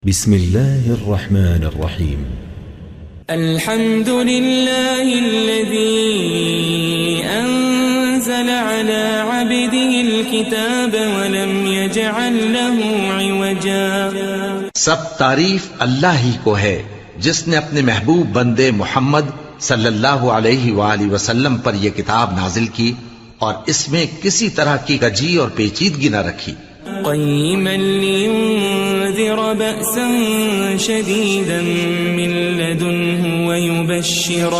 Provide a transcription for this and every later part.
بسم الله الرحمن الرحيم. الحمد لله الذي أنزل على عبده الكتاب ولم يجعل له عوجا. سب تعریف اللہ ہی کو ہے جس نے اپنے محبوب بندے محمد صلی اللہ علیہ وآلہ وسلم پر یہ کتاب نازل کی اور اس میں کسی طرح کی کجی اور پیچیدگی نہ رکھی. قيما لينذر بأسا شديدا من لدنه ويبشر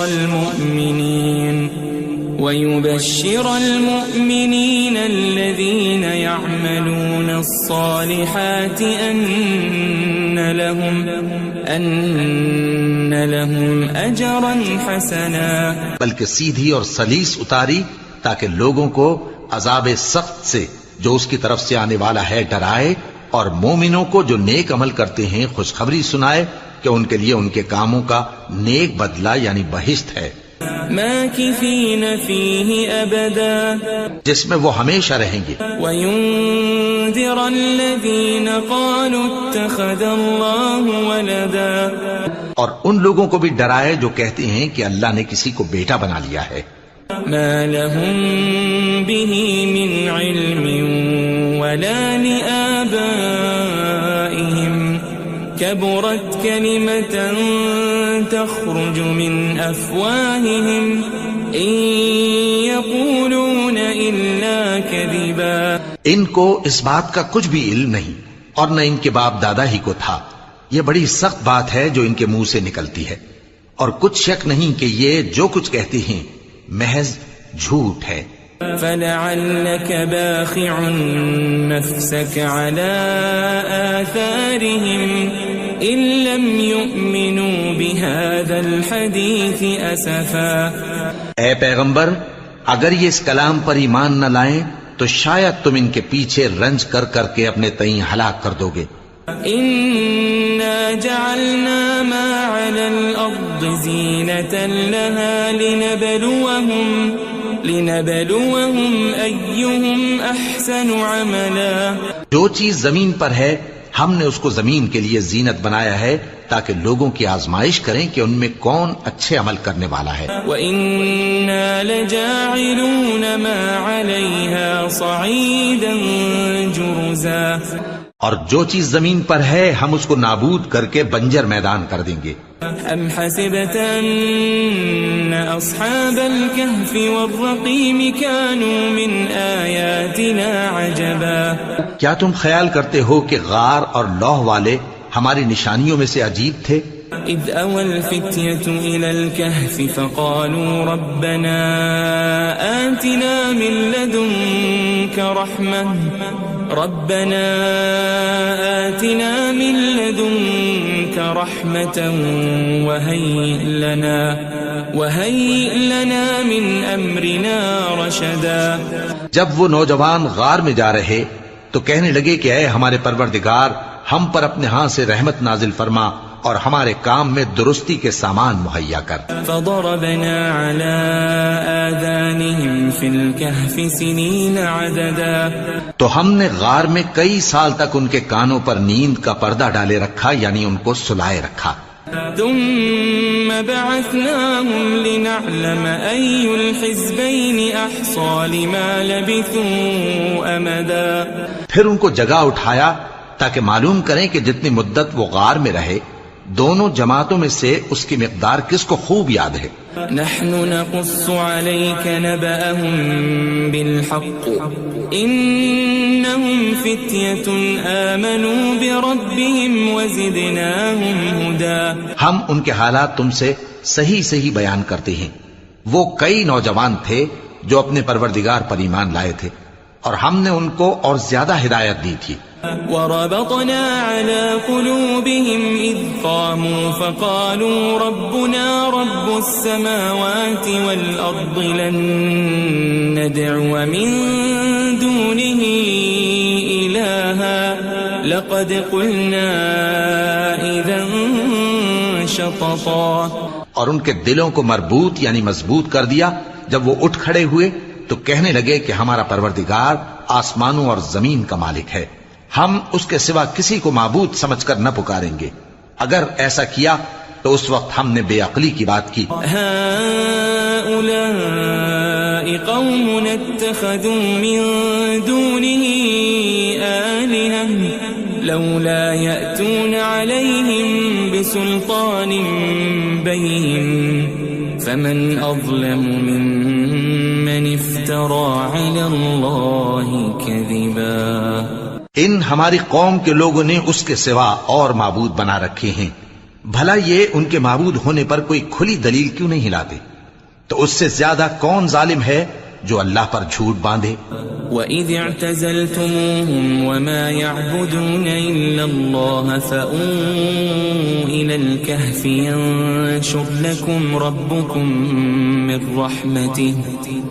المؤمنين الذين يعملون الصالحات أن لهم أجرا حسنا. بلکہ سیدھی اور سلیس اتاری تاکہ لوگوں کو عذاب سخت سے جو اس کی طرف سے آنے والا ہے ڈرائے، اور مومنوں کو جو نیک عمل کرتے ہیں خوشخبری سنائے کہ ان کے لیے ان کے کاموں کا نیک بدلہ یعنی بہشت ہے، ماکثین فیہ ابدا، جس میں وہ ہمیشہ رہیں گے. وینذر الذین قالوا اتخذ اللہ ولدا، اور ان لوگوں کو بھی ڈرائے جو کہتے ہیں کہ اللہ نے کسی کو بیٹا بنا لیا ہے. ما لهم به من علم ولا لآبائهم كبرت كلمة تخرج من أفواههم إن يقولون إلا كذبا. ان کو اس بات کا کچھ بھی علم نہیں اور نہ ان کے باپ دادا ہی کو تھا. یہ بڑی سخت بات ہے جو ان کے منہ سے نکلتی ہے، اور کچھ شک نہیں کہ یہ جو کچھ کہتے ہیں محض جھوٹ ہے. فلعلك باخع نفسك على آثارهم إن لم يؤمنوا بهذا الحديث أسفا. اے پیغمبر، اگر یہ اس کلام پر ایمان نہ لائیں تو شاید تم ان کے پیچھے رنج کر کر کے اپنے تئیں ہلاک کر دو گے. إنا جعلنا ما على الأرض زينة لها لنبلوهم أيهم أحسن عملا. جو چیز زمین پر ہے ہم نے اس کو زمین کے لیے زینت بنایا ہے تاکہ لوگوں کی آزمائش کریں کہ ان میں کون اچھے عمل کرنے والا ہے. وَإِنَّا لَجَاعِلُونَ مَا عَلَيْهَا صَعِيدًا جُرُزًا. اور جو چیز زمین پر ہے ہم اس کو نابود کر کے بنجر میدان کر دیں گے. ام حسبت ان اصحاب الكهف والرقيم كانوا من آیاتنا عجبا. کیا تم خیال کرتے ہو کہ غار اور لوح والے ہماری نشانیوں میں سے عجیب تھے؟ اذ اوى الفتية الى الكهف فقالوا ربنا آتنا من لدنك رحمة وهيئ لنا من أمرنا رشدا. جب وہ نوجوان غار میں جا رہے تو کہنے لگے کہ اے ہمارے پروردگار، ہم پر اپنے ہاں سے رحمت نازل فرما اور ہمارے کام میں درستی کے سامان مہیا کر. فضربنا على آذانهم في الكهف سنين عددا. تو ہم نے غار میں کئی سال تک ان کے کانوں پر نیند کا پردہ ڈالے رکھا، یعنی ان کو سلائے رکھا. ثم بعثناهم لنعلم أي الحزبين أحصى لما لبثوا أمدا. پھر ان کو جگہ اٹھایا تاکہ معلوم کریں کہ جتنی مدت وہ غار میں رہے دونوں جماعتوں میں سے اس کی مقدار کس کو خوب یاد ہے. نحن نقص عليك نبأهم بالحق إنهم فتية آمنوا بربهم وزدناهم هدى. ہم ان کے حالات تم سے صحیح صحیح بیان کرتے ہیں. وہ کئی نوجوان تھے جو اپنے پروردگار پر ایمان لائے تھے اور ہم نے ان کو اور زیادہ ہدایت دی تھی. وربطنا على قلوبهم إذ قاموا فقالوا ربنا رب السماوات والأرض لن ندعو من دونه إلها لقد قلنا إذا شططا. اور ان کے دلوں کو مربوط یعنی مضبوط کر دیا. جب وہ اٹھ کھڑے ہوئے تو کہنے لگے کہ ہمارا پروردگار آسمانوں اور زمین کا مالک ہے، ہم اس کے سوا کسی کو معبود سمجھ کر نہ پکاریں گے. اگر ایسا کیا تو اس وقت ہم نے بے عقلی کی بات کی. هؤلاء قوم اتخذوا من دونه آلهة لولا يأتون عليهم بسلطان بين فمن أظلم ممن افترى على الله كذبا. ان ہماری قوم کے لوگوں نے اس کے سوا اور معبود بنا رکھے ہیں. بھلا یہ ان کے معبود ہونے پر کوئی کھلی دلیل کیوں نہیں لاتے؟ تو اس سے زیادہ کون ظالم ہے جو اللہ پر جھوٹ باندھے؟ وَإِذِ اعْتَزَلْتُمُوهُمْ وَمَا يَعْبُدُونَ إِلَّا اللَّهَ فَأْوُوا إِلَى الْكَهْفِ يَنشُرْ لَكُمْ رَبُّكُمْ مِنْ رَحْمَتِهِ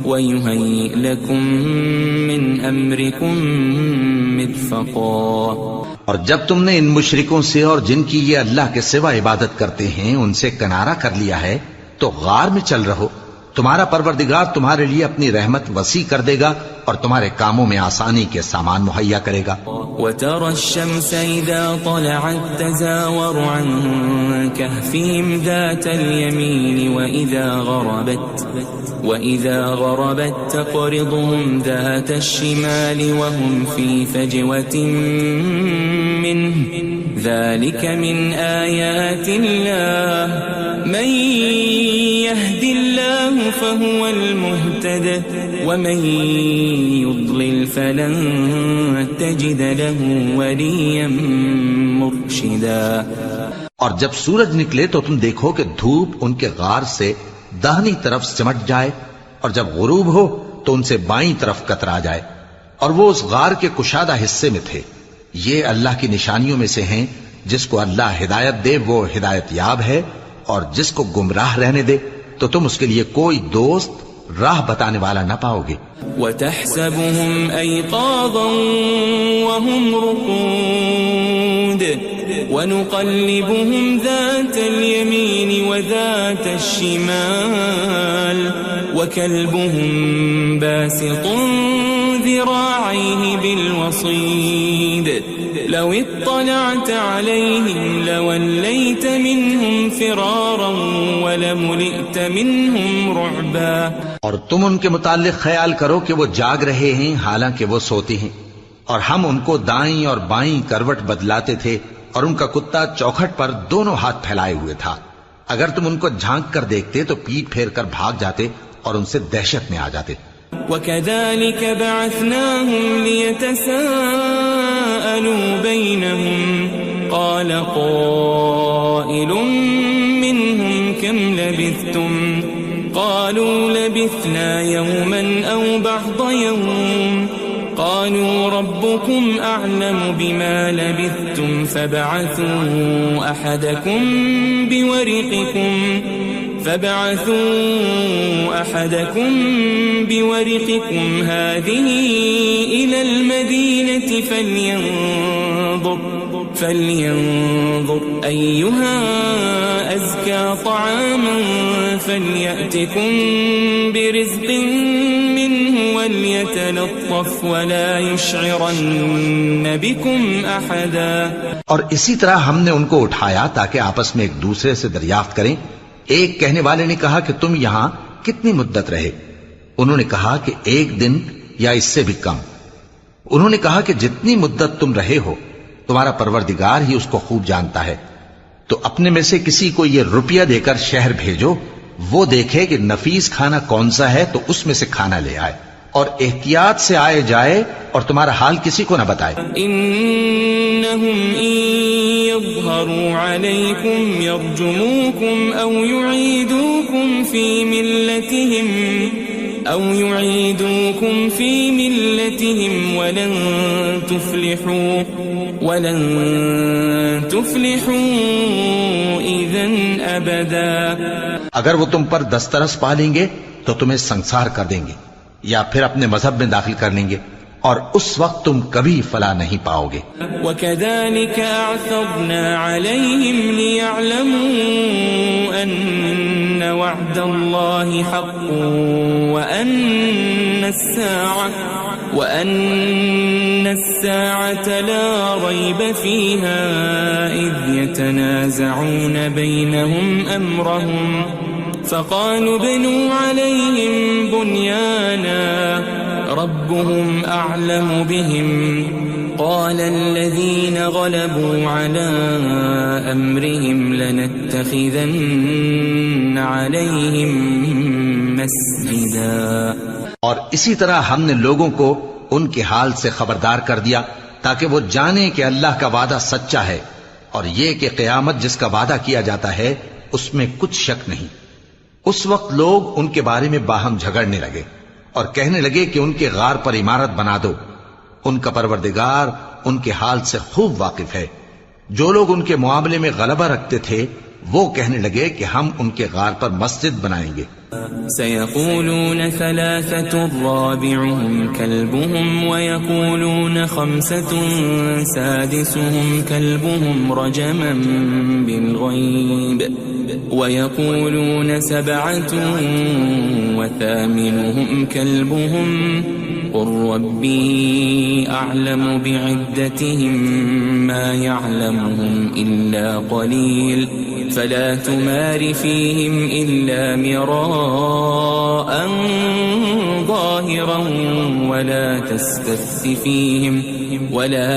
وَيُهَيِّئْ لَكُمْ مِنْ أَمْرِكُمْ مِرْفَقًا. اور جب تم نے ان مشرکوں سے اور جن کی یہ اللہ کے سوا عبادت کرتے ہیں ان سے کنارہ کر لیا ہے تو غار میں چل رہو. تمہارا پروردگار تمہارے لیے اپنی رحمت وسیع کر دے گا اور تمہارے کاموں میں آسانی کے سامان مہیا کرے گا. وَتَرَى الشَّمْسَ إِذَا طَلَعَتْ تَزَاوَرُ عَنْ كَهْفِهِمْ ذَاتَ الْيَمِينِ وَإِذَا غَرَبَتْ تَقْرِضُهُمْ ذَاتَ الشِّمَالِ وَهُمْ فِي فَجْوَةٍ مِّنْهُ ذَلِكَ مِنْ آيَاتِ اللَّهِ مَنْ يَهْدِ اللَّهُ فَهُوَ الْمُهْتَدِ وَمَنْ يُضْلِلْ فَلَنْ تَجِدَ لَهُ وَلِيًّا مُرْشِدًا. اور جب سورج نکلے تو تم دیکھو کہ دھوپ ان کے غار سے داہنی طرف سمٹ جائے اور جب غروب ہو تو ان سے بائیں طرف کترا جائے اور وہ اس غار کے کشادہ حصے میں تھے. یہ اللہ کی نشانیوں میں سے ہیں. جس کو اللہ ہدایت دے وہ ہدایت یاب ہے اور جس کو گمراہ رہنے دے تو تم اس کے لیے کوئی دوست راہ بتانے والا نہ پاؤ گے. وَتَحْسَبُهُمْ أَيْقَاظًا وَهُمْ رُقُودٌ وَنُقَلِّبُهُمْ ذَاتَ الْيَمِينِ وَذَاتَ الشِّمَالِ وَكَلْبُهُمْ بَاسِطٌ ذِرَاعَيْهِ بِالْوَصِيدِ لَوِ اطَّلَعْتَ عَلَيْهِمْ لَوَلَّيْتَ مِنْهُمْ فِرَارًا وَلَمُلِئْتَ مِنْهُمْ رُعْبًا. اور تم ان کے متعلق خیال کرو کہ وہ جاگ رہے ہیں حالانکہ وہ سوتے ہیں اور ہم ان کو دائیں اور بائیں کروٹ بدلاتے تھے اور ان کا کتا چوکھٹ پر دونوں ہاتھ پھیلائے ہوئے تھا. اگر تم ان کو جھانک کر دیکھتے تو پیٹ پھیر کر بھاگ جاتے اور ان سے دہشت میں آ جاتے. وَكَذَلِكَ بَعَثْنَاهُمْ لِيَتَسَاءَلُوا بَيْنَهُمْ قَالَ قَائِلٌ مِّنْهُمْ كَمْ لَبِثْتُمْ قَالُوا لَبِثْنَا يَوْمًا أَوْ بَعْضَ يَوْمٍ قَالُوا رَبُّكُمْ أَعْلَمُ بِمَا لَبِثْتُمْ فَابْعَثُوا أَحَدَكُمْ بِوَرِقِكُمْ هَذِهِ إِلَى الْمَدِينَةِ فَلْيَنظُرْ أَيُّهَا أَزْكَى طَعَامًا فَلْيَأْتِكُمْ بِرِزْقٍ مِّنْهُ وَلْيَتَلَطَّفْ وَلَا يُشْعِرَنَّ بِكُمْ أَحَدًا. اور اسی طرح ہم نے ان کو اٹھایا تاکہ آپس میں ایک دوسرے سے دریافت کریں. ایک کہنے والے نے کہا کہ تم یہاں کتنی مدت رہے؟ انہوں نے کہا کہ 1 دن یا اس سے بھی کم. انہوں نے کہا کہ جتنی مدت تم رہے ہو تمہارا پروردگار ہی اس کو خوب جانتا ہے. تو اپنے میں سے کسی کو یہ روپیہ دے کر شہر بھیجو، وہ دیکھے کہ نفیس کھانا کون سا ہے تو اس میں سے کھانا لے آئے اور احتیاط سے آئے جائے اور تمہارا حال کسی کو نہ بتائے. انہم ان یظہروا علیکم یرجموکم او یعیدوکم فی ملتہم ولن تفلحوا اذن ابدا. اگر وہ تم پر دسترس پا لیں گے تو تمہیں سنسار کر دیں گے یا پھر اپنے مذہب میں داخل کر لیں گے اور اس وقت تم کبھی فلاح نہیں پاؤ گے. وَكَذَلِكَ أَعْثَرْنَا عَلَيْهِمْ لِيَعْلَمُوا أَنَّ وَعْدَ اللَّهِ حَقٌّ وَأَنَّ وأن الساعة لا ريب فيها إذ يتنازعون بينهم أمرهم فقالوا ابنوا عليهم بنيانا ربهم أعلم بهم قال الذين غلبوا على أمرهم لنتخذن عليهم مسجدا. اور اسی طرح ہم نے لوگوں کو ان کے حال سے خبردار کر دیا تاکہ وہ جانیں کہ اللہ کا وعدہ سچا ہے اور یہ کہ قیامت جس کا وعدہ کیا جاتا ہے اس میں کچھ شک نہیں. اس وقت لوگ ان کے بارے میں باہم جھگڑنے لگے اور کہنے لگے کہ ان کے غار پر عمارت بنا دو. ان کا پروردگار ان کے حال سے خوب واقف ہے. جو لوگ ان کے معاملے میں غلبہ رکھتے تھے وہ کہنے لگے کہ ہم ان کے غار پر مسجد بنائیں گے. سيقولون ثلاثة رابعهم كلبهم ويقولون خمسة سادسهم كلبهم رجما بالغيب ويقولون سبعة وثامنهم كلبهم قل ربي أعلم بعدتهم ما يعلمهم إلا قليل فلا تمار فيهم إلا مراء ظاهرا ولا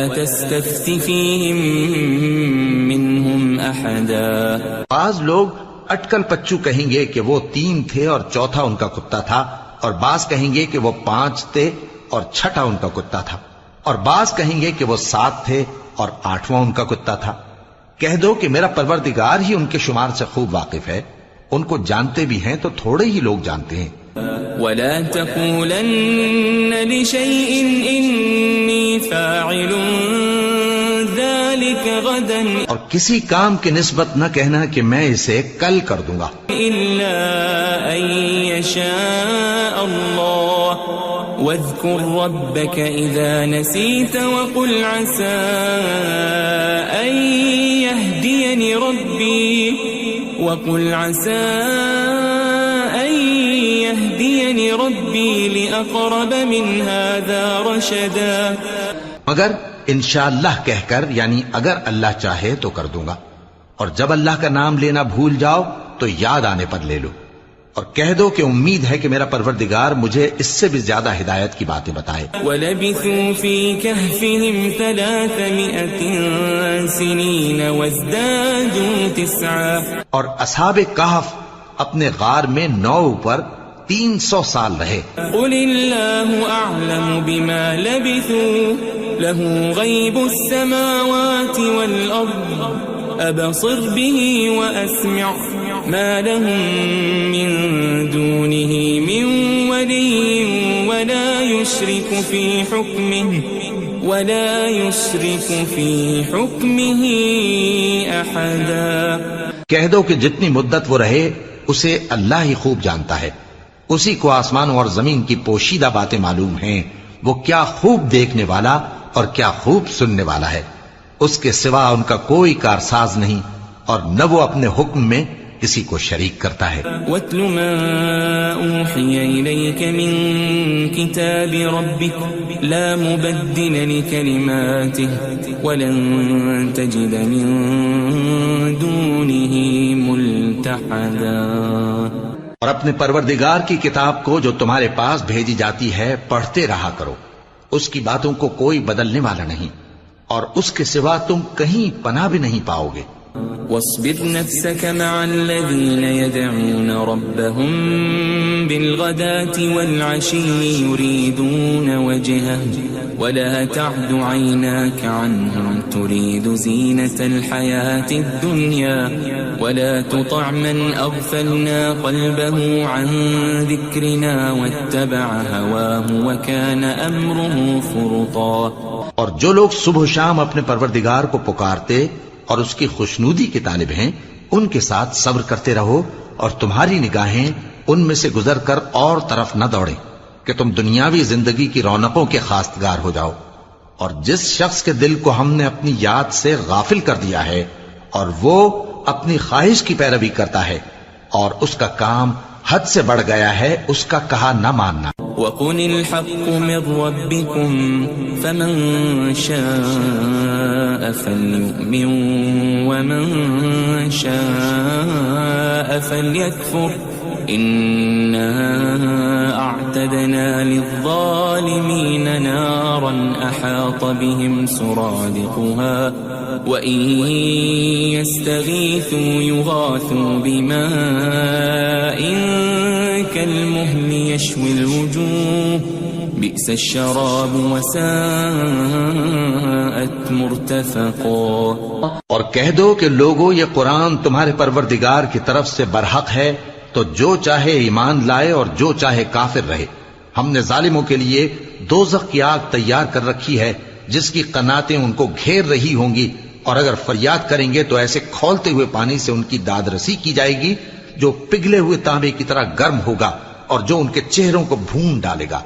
تستفت فيهم منهم أحدا. بعض لوگ اٹکل پچو کہیں گے کہ وہ 3 تھے اور چوتھا ان کا کتا تھا، اور بعض کہیں گے کہ وہ 5 تھے اور چھٹا ان کا کتا تھا، اور بعض کہیں گے کہ وہ 7 تھے اور 8واں ان کا کتا تھا. کہہ دو کہ میرا پروردگار ہی ان کے شمار سے خوب واقف ہے. ان کو جانتے بھی ہیں تو تھوڑے ہی لوگ جانتے ہیں. ولا تقولن لشيء إني فاعل ذلك غدا اور کسی کام کی نسبت نہ کہنا کہ میں اسے کل کر دوں گا إلا أن يشاء الله واذكر ربك إذا نسيت وقل عسى أن يهديني ربي لأقرب من هذا رشدا. مگر انشاءاللہ کہہ کر، یعنی اگر اللہ چاہے تو کر دوں گا، اور جب اللہ کا نام لینا بھول جاؤ تو یاد آنے پر لے لو، اور کہہ دو کہ امید ہے کہ میرا پروردگار مجھے اس سے بھی زیادہ ہدایت کی باتیں بتائے. وَلَبِثُوا فِي كَهْفِهِمْ 300 سِنِينَ وَازْدَادُوا 9. اور اصحاب کہف اپنے غار میں 9 پر 300 سال رہے. قُلِ اللَّهُ أَعْلَمُ بِمَا لَبِثُوا لَهُ غَيْبُ السَّمَاوَاتِ وَالْأَرْضِ أَبَصِرْ بِهِ وَأَسْمِعْ مَا لَهُم مِّن دُونِهِ مِن وَلِيٍّ وَلَا يُشْرِكُ فِي حُكْمِهِ أَحَدًا. کہہ دو کہ جتنی مدت وہ رہے اسے اللہ ہی خوب جانتا ہے. اسی کو آسمانوں اور زمین کی پوشیدہ باتیں معلوم ہیں. وہ کیا خوب دیکھنے والا اور کیا خوب سننے والا ہے. اس کے سوا ان کا کوئی کارساز نہیں، اور نہ وہ اپنے حکم میں کسی کو شریک کرتا ہے. وَاتْلُ مَا أُوحِيَ إِلَيْكَ مِن كِتَابِ رَبِّكَ لَا مُبَدِّلَ لِكَلِمَاتِهِ وَلَن تَجِدَ مِن دُونِهِ مُلْتَحَدًا. اور اپنے پروردگار کی کتاب کو جو تمہارے پاس بھیجی جاتی ہے پڑھتے رہا کرو. اس کی باتوں کو کوئی بدلنے والا نہیں، اور اس کے سوا تم کہیں پناہ بھی نہیں پاؤ گے. واصبر نفسك مع الذين يدعون ربهم بالغداة والعشي يريدون وجهه ولا تعد عيناك عنهم تريد زينة الحياة الدنيا ولا تطع من أغفلنا قلبه عن ذكرنا واتبع هواه وكان أمره فرطا. اور جو لوگ صبح و شام اپنے پروردگار کو پکارتے اور اس کی خوشنودی کے طالب ہیں ان کے ساتھ صبر کرتے رہو، اور تمہاری نگاہیں ان میں سے گزر کر اور طرف نہ دوڑیں کہ تم دنیاوی زندگی کی رونقوں کے خواستگار ہو جاؤ. اور جس شخص کے دل کو ہم نے اپنی یاد سے غافل کر دیا ہے اور وہ اپنی خواہش کی پیروی کرتا ہے اور اس کا کام حد سے بڑھ گیا ہے، اس کا کہا نہ ماننا. وقل الحق من ربكم فمن شاء فليؤمن ومن شاء فليكفر إنا أعتدنا للظالمين نارا أحاط بهم سرادقها وإن يستغيثوا يغاثوا بماء كالمهل يشوي الوجوه بئس الشراب وساءت مرتفقا. اور کہہ دو کہ لوگو یہ قرآن تمہارے پروردگار کی طرف سے برحق ہے، تو جو چاہے ایمان لائے اور جو چاہے کافر رہے. ہم نے ظالموں کے لیے دوزخ کی آگ تیار کر رکھی ہے جس کی قناتیں ان کو گھیر رہی ہوں گی، اور اگر فریاد کریں گے تو ایسے کھولتے ہوئے پانی سے ان کی داد رسی کی جائے گی جو پگھلے ہوئے تانبے کی طرح گرم ہوگا اور جو ان کے چہروں کو بھون ڈالے گا.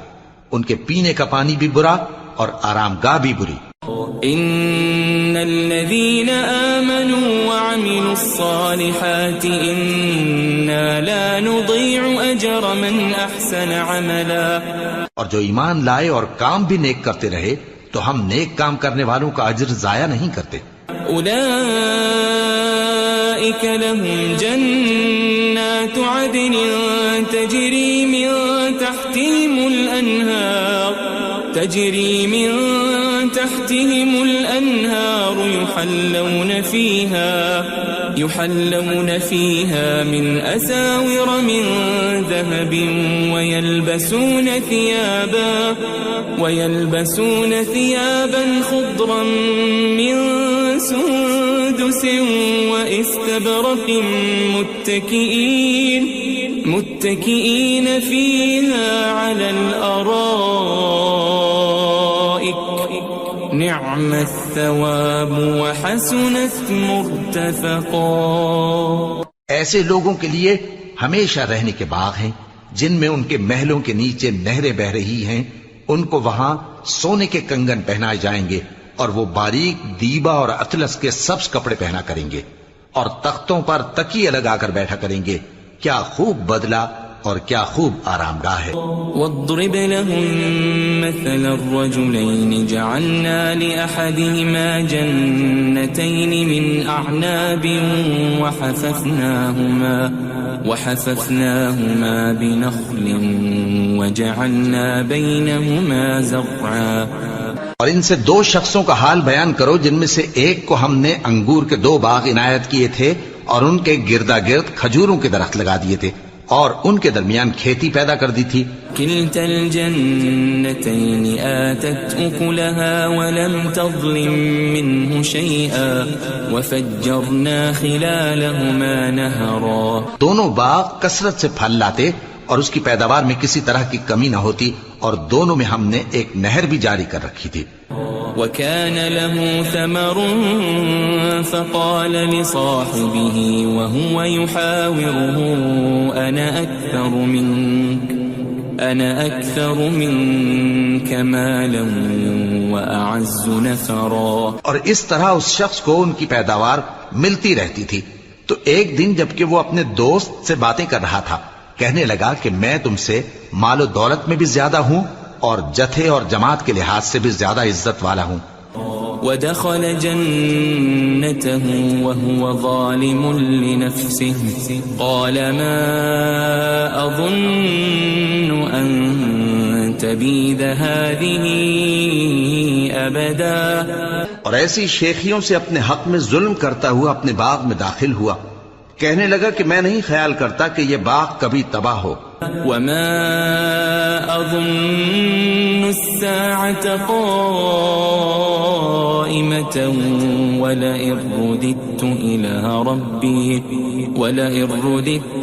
ان کے پینے کا پانی بھی برا اور آرام گاہ بھی بری. ان الذين آمنوا وعملوا الصالحات انا لا نضيع اجر من احسن عملا. اور جو ایمان لائے اور کام بھی نیک کرتے رہے تو ہم نیک کام کرنے والوں کا اجر ضائع نہیں کرتے. اولئك لهم جنات عدن تجري من تحتهم الأنهار يحلون فيها من أساور من ذهب ويلبسون ثيابا خضرا من سندس واستبرق متكئين فيها على الأرائك نعم الثواب وحسنت مرتفقا. ایسے لوگوں کے لیے ہمیشہ رہنے کے باغ ہیں جن میں ان کے محلوں کے نیچے نہریں بہ رہی ہیں. ان کو وہاں سونے کے کنگن پہنائے جائیں گے اور وہ باریک دیبا اور اطلس کے سبز کپڑے پہنا کریں گے اور تختوں پر تکیے لگا کر بیٹھا کریں گے. کیا خوب بدلہ اور کیا خوب آرام گاہ ہے. واضرب لهم مثل الرجلين جعلنا لأحدهما جنتين من أعناب وحففناهما بنخل وجعلنا بينهما زرعا. اور ان سے دو شخصوں کا حال بیان کرو جن میں سے ایک کو ہم نے انگور کے 2 باغ عنایت کیے تھے اور ان کے گردا گرد کھجوروں کے درخت لگا دیے تھے اور ان کے درمیان کھیتی پیدا کر دی تھی. كلتا الجنتين آتت أكلها ولم تظلم منه شيئا وفجرنا خلالهما نهرا. دونوں باغ کثرت سے پھل لاتے اور اس کی پیداوار میں کسی طرح کی کمی نہ ہوتی اور دونوں میں ہم نے ایک نہر بھی جاری کر رکھی تھی. وكان له ثمر فقال لصاحبه وهو يحاوره أنا أكثر منك مالا وأعز نفرا. اور اس طرح اس شخص کو ان کی پیداوار ملتی رہتی تھی. تو ایک دن جبکہ وہ اپنے دوست سے باتیں کر رہا تھا کہنے لگا کہ میں تم سے مال و دولت میں بھی زیادہ ہوں اور جتھے اور جماعت کے لحاظ سے بھی زیادہ عزت والا ہوں. ودخل جنته وهو ظالم لنفسه قال ما أظن أن تبيد هذه أبدا. اور ایسی شیخیوں سے اپنے حق میں ظلم کرتا ہوا اپنے باغ میں داخل ہوا. کہنے لگا کہ میں نہیں خیال کرتا کہ یہ باغ کبھی تباہ ہو. وما أظن الساعة قائمة ولئن رددت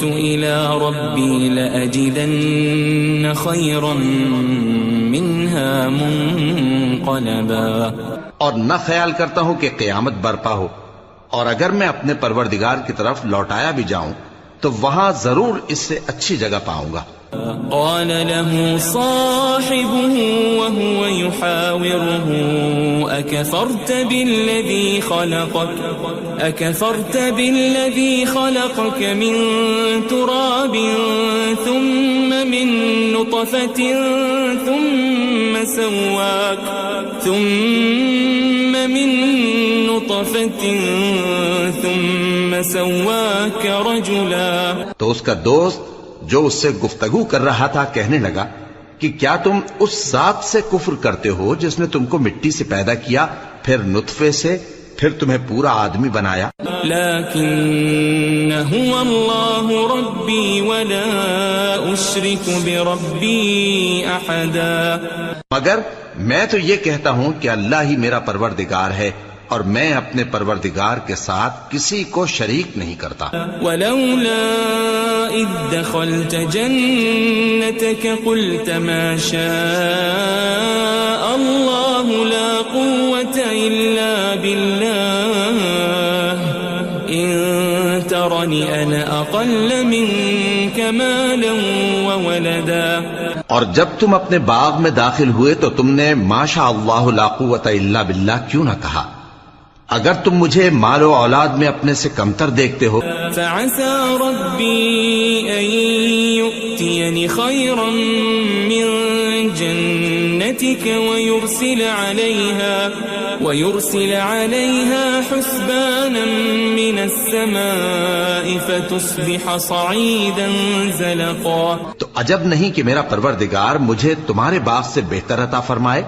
إلى ربي لأجدن خيرا منها منقلبا. اور نہ خیال کرتا ہوں کہ قیامت برپا ہو اور اگر میں اپنے پروردگار کی طرف لوٹایا بھی جاؤں تو وہاں ضرور اس سے اچھی جگہ پاؤں گا. قال له صاحبه وهو يحاوره أكفرت بالذي خلقك من تراب ثم من نطفة ثم سواك رجلا. تو اس کا دوست جو اس سے گفتگو کر رہا تھا کہنے لگا کہ کیا تم اس ذات سے کفر کرتے ہو جس نے تم کو مٹی سے پیدا کیا، پھر نطفے سے، پھر تمہیں پورا آدمی بنایا. لكن هو الله ربي ولا أشرك بربي أحدا. مگر میں تو یہ کہتا ہوں کہ اللہ ہی میرا پروردگار ہے اور میں اپنے پروردگار کے ساتھ کسی کو شریک نہیں کرتا. ولولا إذ دخلت جنتك قلت ما شاء الله لا قوة إلا بالله إن ترني أنا أقل منك مالا وولدا. اور جب تم اپنے باغ میں داخل ہوئے تو تم نے ما شاء اللہ لا قوت الا باللہ کیوں نہ کہا؟ اگر تم مجھے مال و اولاد میں اپنے سے کمتر دیکھتے ہو. فعسى ربي أن يؤتيني خيرا من جنتك ويرسل عليها حسبانا من السماء فتصبح صعيدا زلقا. تو عجب نہیں کہ میرا پروردگار مجھے تمہارے باغ سے بہتر عطا فرمائے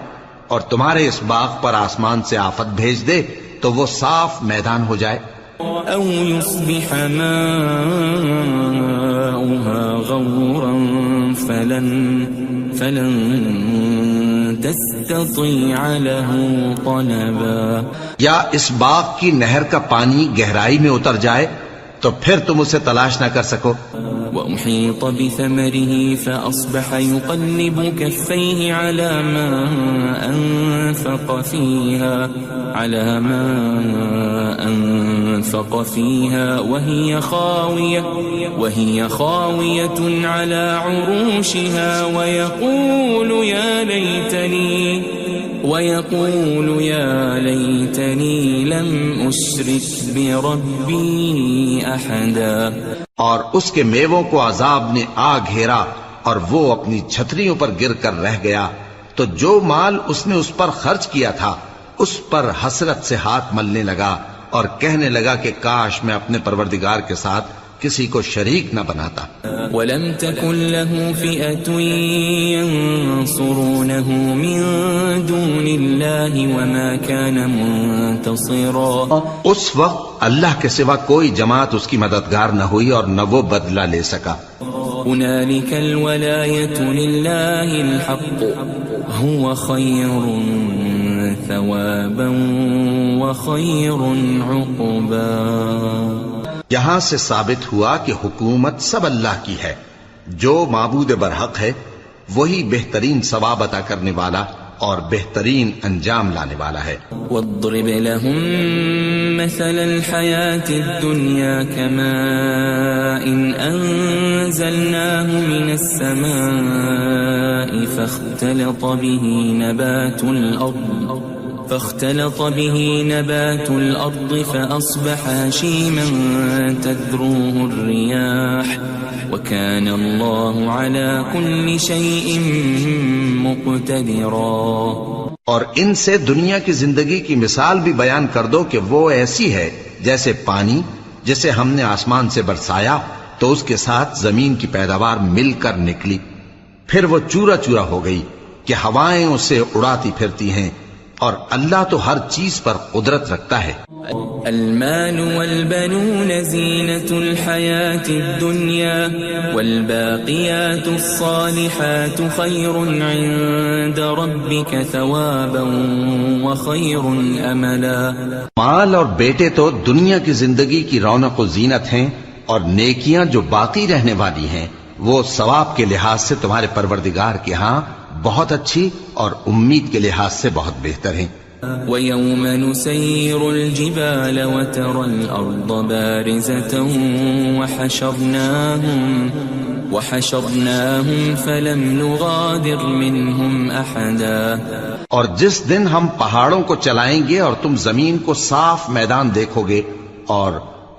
اور تمہارے اس باغ پر آسمان سے آفت بھیج دے تو وہ صاف میدان ہو جائے. أو يصبح ماؤها غورا فلن تستطيع له طلبا. یا اس باغ کی نہر کا پانی گہرائی میں اتر جائے تو پھر تم اسے تلاش نہ کر سکو. وأحيط بثمره فأصبح يقلب كفيه على ما أنفق فيها وهي خاوية على عروشها ويقول يا ليتني لم أشرك بربي أحدا. اور اس کے میووں کو عذاب نے آ گھیرا اور وہ اپنی چھتریوں پر گر کر رہ گیا، تو جو مال اس نے اس پر خرچ کیا تھا اس پر حسرت سے ہاتھ ملنے لگا اور کہنے لگا کہ کاش میں اپنے پروردگار کے ساتھ کسی کو شریک نہ بناتا. ولم تكن له فئة ينصرونه من دون الله وما كان منتصرا. اس وقت اللہ کے سوا کوئی جماعت اس کی مددگار نہ ہوئی اور نہ وہ بدلہ لے سکا. هنالك الولاية لله الحق هو خير ثوابا وخير عقبا. یہاں سے ثابت ہوا کہ حکومت سب اللہ کی ہے، جو معبود برحق ہے وہی بہترین ثواب عطا کرنے والا اور بہترین انجام لانے والا ہے. واضرب لهم مثل الحياة الدنيا كماء أنزلناه من السماء فاختلط به نبات الأرض فأصبح هشيما تذروه الرياح وكان الله على كل شيء مقتدرا. اور ان سے دنیا کی زندگی کی مثال بھی بیان کر دو کہ وہ ایسی ہے جیسے پانی جسے ہم نے آسمان سے برسایا تو اس کے ساتھ زمین کی پیداوار مل کر نکلی، پھر وہ چورا چورا ہو گئی کہ ہوائیں اسے اڑاتی پھرتی ہیں، اور اللہ تو ہر چیز پر قدرت رکھتا ہے. المال والبنون زينة الحياة الدنيا والباقيات الصالحات خير عند ربك ثوابا وخير أملا. مال اور بیٹے تو دنیا کی زندگی کی رونق و زینت ہیں، اور نیکیاں جو باقی رہنے والی ہیں وہ ثواب کے لحاظ سے تمہارے پروردگار کے ہاں بہت اچھی اور امید کے لحاظ سے بہت بہتر ہیں. ويوم نسير الجبال وترى الأرض بارزة وحشرناهم فلم نغادر منهم أحدا. اور جس دن ہم پہاڑوں کو چلائیں گے اور تم زمین کو صاف میدان دیکھو گے اور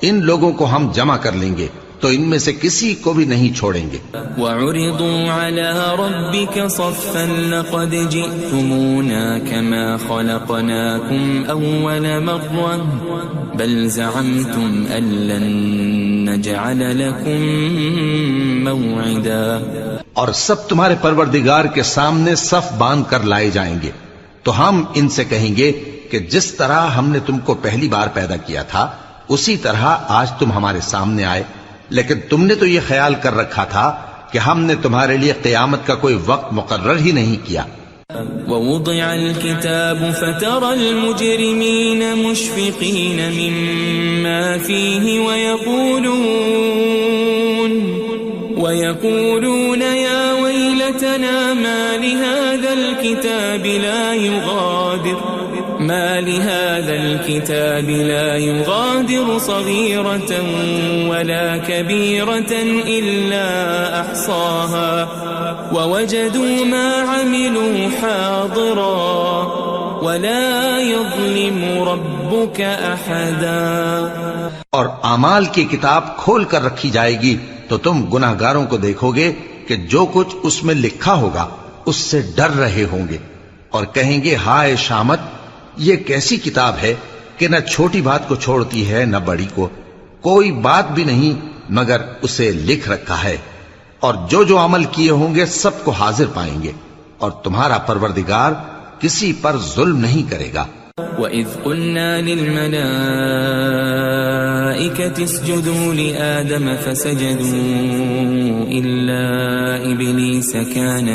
ان لوگوں کو ہم جمع کر لیں گے تو ان میں سے کسی کو بھی نہیں چھوڑیں گے. وَعُرِضُوا عَلَى رَبِّكَ صَفًّا لَقَدْ جِئْتُمُونَا كَمَا خَلَقْنَاكُمْ أَوَّلَ مَرَّةٍ بَلْ زَعَمْتُمْ أَن لَّن نَّجْعَلَ لَكُم مَّوْعِدًا. اور سب تمہارے پروردگار کے سامنے صف باندھ کر لائے جائیں گے تو ہم ان سے کہیں گے کہ جس طرح ہم نے تم کو پہلی بار پیدا کیا تھا اسی طرح آج تم ہمارے سامنے آئے، لیکن تم نے تو یہ خیال کر رکھا تھا کہ ہم نے تمہارے لیے قیامت کا کوئی وقت مقرر ہی نہیں کیا. ووضع الكتاب فترى المجرمين مشفقين مما فيه ويقولون يا ويلتنا ما لهذا الكتاب لا يغادر صغيرة ولا كبيرة إلا أحصاها ووجدوا ما عملوا حاضرا ولا يظلم ربك أحدا. اور اعمال کی کتاب کھول کر رکھی جائے گی تو تم گناہگاروں کو دیکھو گے کہ جو کچھ اس میں لکھا ہوگا اس سے ڈر رہے ہوں گے اور کہیں گے ہائے شامت، یہ کیسی کتاب ہے کہ نہ چھوٹی بات کو چھوڑتی ہے نہ بڑی کو، کوئی بات بھی نہیں مگر اسے لکھ رکھا ہے، اور جو عمل کیے ہوں گے سب کو حاضر پائیں گے، اور تمہارا پروردگار کسی پر ظلم نہیں کرے گا. وَإِذْ قُلْنَا لِلْمَلَائِكَةِ اسْجُدُوا لِآدَمَ فَسَجَدُوا إِلَّا إِبْلِيسَ كَانَ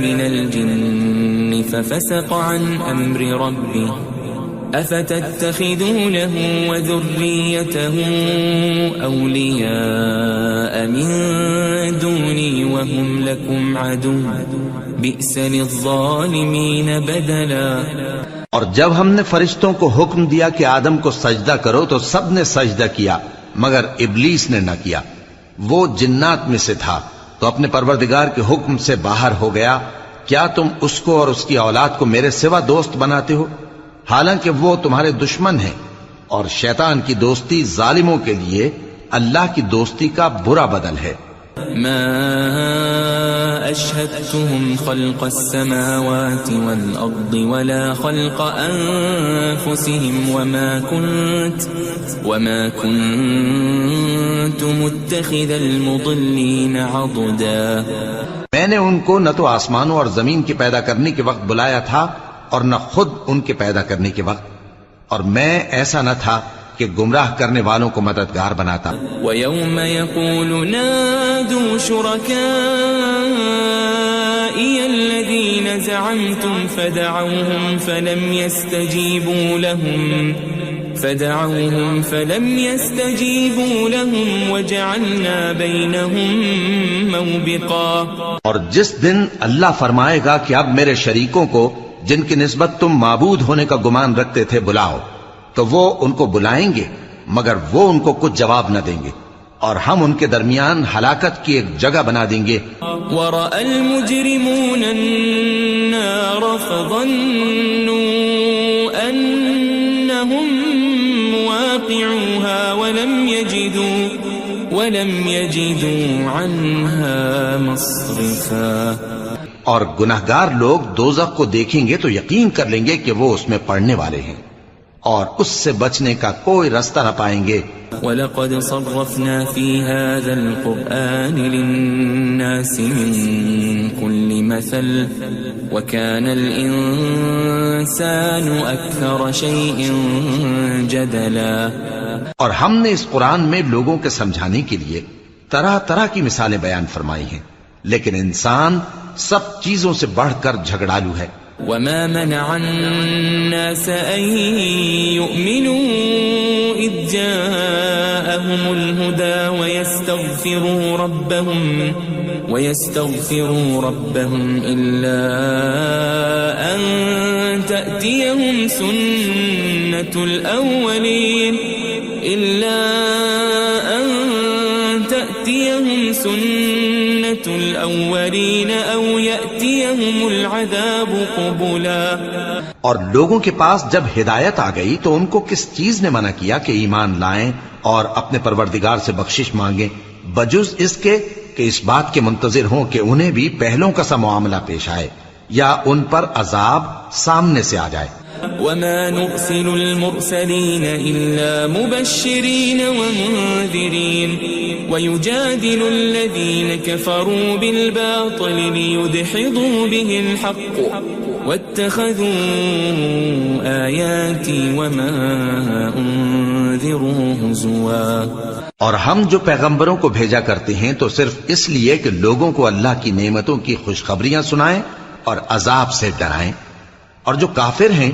مِنَ الْجِنِّ فَفَسَقَ عَنْ أَمْرِ رَبِّهِ أَفَتَتَّخِذُونَهُ وَذُرِّيَّتَهُ أَوْلِيَاءَ مِن دُونِي وَهُمْ لَكُمْ عَدُوٌّ بِئْسَ لِلظَّالِمِينَ بَدَلًا. اور جب ہم نے فرشتوں کو حکم دیا کہ آدم کو سجدہ کرو تو سب نے سجدہ کیا مگر ابلیس نے نہ کیا، وہ جنات میں سے تھا تو اپنے پروردگار کے حکم سے باہر ہو گیا. کیا تم اس کو اور اس کی اولاد کو میرے سوا دوست بناتے ہو حالانکہ وہ تمہارے دشمن ہیں، اور شیطان کی دوستی ظالموں کے لیے اللہ کی دوستی کا برا بدل ہے. ما أشهدتهم خلق السماوات والأرض ولا خلق أنفسهم وما كنت متخذ المضلين عضدا. میں نے ان کو نہ تو آسمانوں اور زمین کے پیدا کرنے کے وقت بلایا تھا اور نہ خود ان کے پیدا کرنے کے وقت، اور میں ایسا نہ تھا کہ گمراہ کرنے والوں کو مددگار بناتا. وَيَوْمَ يَقُولُ نَادُوا شُرَكَائِيَ الَّذِينَ زَعَمْتُمْ فَدَعَوْهُمْ فَلَمْ يَسْتَجِيبُوا لَهُمْ وَجَعَلْنَا بَيْنَهُمْ مَوْبِقًا. اور جس دن اللہ فرمائے گا کہ اب میرے شریکوں کو جن کی نسبت تم معبود ہونے کا گمان رکھتے تھے بلاؤ، تو وہ ان کو بلائیں گے مگر وہ ان کو کچھ جواب نہ دیں گے، اور ہم ان کے درمیان ہلاکت کی ایک جگہ بنا دیں گے. وَرَأَى الْمُجْرِمُونَ النَّارَ فَظَنُّوا أَنَّهُمْ مُوَاقِعُوهَا وَلَمْ يَجِدُوا عَنْهَا مَصْرِفًا. اور گناہگار لوگ دوزخ کو دیکھیں گے تو یقین کر لیں گے کہ وہ اس میں پڑنے والے ہیں اور اس سے بچنے کا کوئی راستہ نہ پائیں گے. وَلَقَدْ صَرَّفْنَا فِي هَذَا الْقُرْآنِ لِلنَّاسِ مِنْ كُلِّ مَثَلٍ وَكَانَ الْإِنسَانُ أَكْثَرَ شَيْءٍ جَدَلًا. اور ہم نے اس قرآن میں لوگوں کے سمجھانے کے لیے طرح طرح کی مثالیں بیان فرمائی ہیں، لیکن انسان سب چیزوں سے بڑھ کر جھگڑالو ہے. وَمَا مَنَعَ النَّاسَ أَن يُؤْمِنُوا إِذْ جَاءَهُمُ الْهُدَى ويستغفروا ربهم إلا أن تأتيهم سنة الأولين أو يأتيهم العذاب قبلا. اور لوگوں کے پاس جب ہدایت آ گئی تو ان کو کس چیز نے منع کیا کہ ایمان لائیں اور اپنے پروردگار سے بخشش مانگیں بجز اس کے کہ اس بات کے منتظر ہوں کہ انہیں بھی پہلوں کا سا معاملہ پیش آئے یا ان پر عذاب سامنے سے آ جائے. وما نرسل المرسلين إلا مبشرين ومنذرين ويجادل الذين كفروا بالباطل ليدحضوا به الحق واتخذوا آياتي وما أنذروا هزوا. اور ہم جو پیغمبروں کو بھیجا کرتے ہیں تو صرف اس لیے کہ لوگوں کو اللہ کی نعمتوں کی خوشخبریاں سنائیں اور عذاب سے ڈرائیں. اور جو کافر ہیں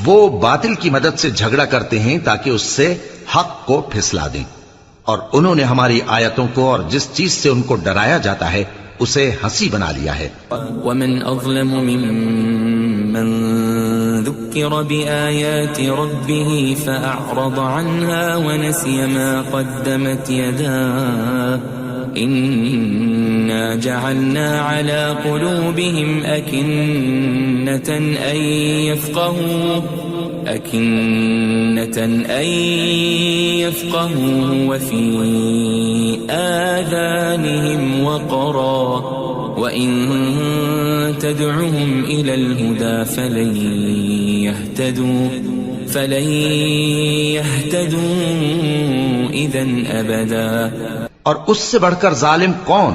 وہ باطل کی مدد سے جھگڑا کرتے ہیں تاکہ اس سے حق کو پھسلا دیں. اور انہوں نے ہماری آیتوں کو اور جس چیز سے ان کو ڈرایا جاتا ہے اسے ہنسی بنا لیا ہے. ومن اظلم ممن ذكر بآيات ربه فأعرض عنها ونسي ما قدمت يداه إنا جعلنا على قلوبهم أكنة أن يفقهوا وفي آذانهم وقرا وإن تدعهم إلى الهدى فلن يهتدوا إذن أبدا. اور اس سے بڑھ کر ظالم کون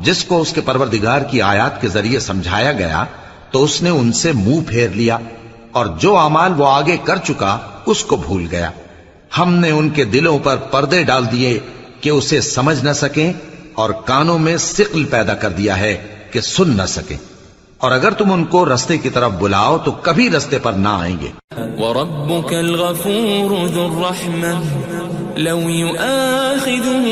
جس کو اس کے پروردگار کی آیات کے ذریعے سمجھایا گیا تو اس نے ان سے منہ پھیر لیا اور جو اعمال وہ آگے کر چکا اس کو بھول گیا. ہم نے ان کے دلوں پر پردے ڈال دیے کہ اسے سمجھ نہ سکیں اور کانوں میں ثقل پیدا کر دیا ہے کہ سن نہ سکیں. اور اگر تم ان کو رستے کی طرف بلاؤ تو کبھی رستے پر نہ آئیں گے. وَرَبُّكَ الْغَفُورُ ذُو الرَّحْمَةِ لَوْ يُؤَاخِذُهُم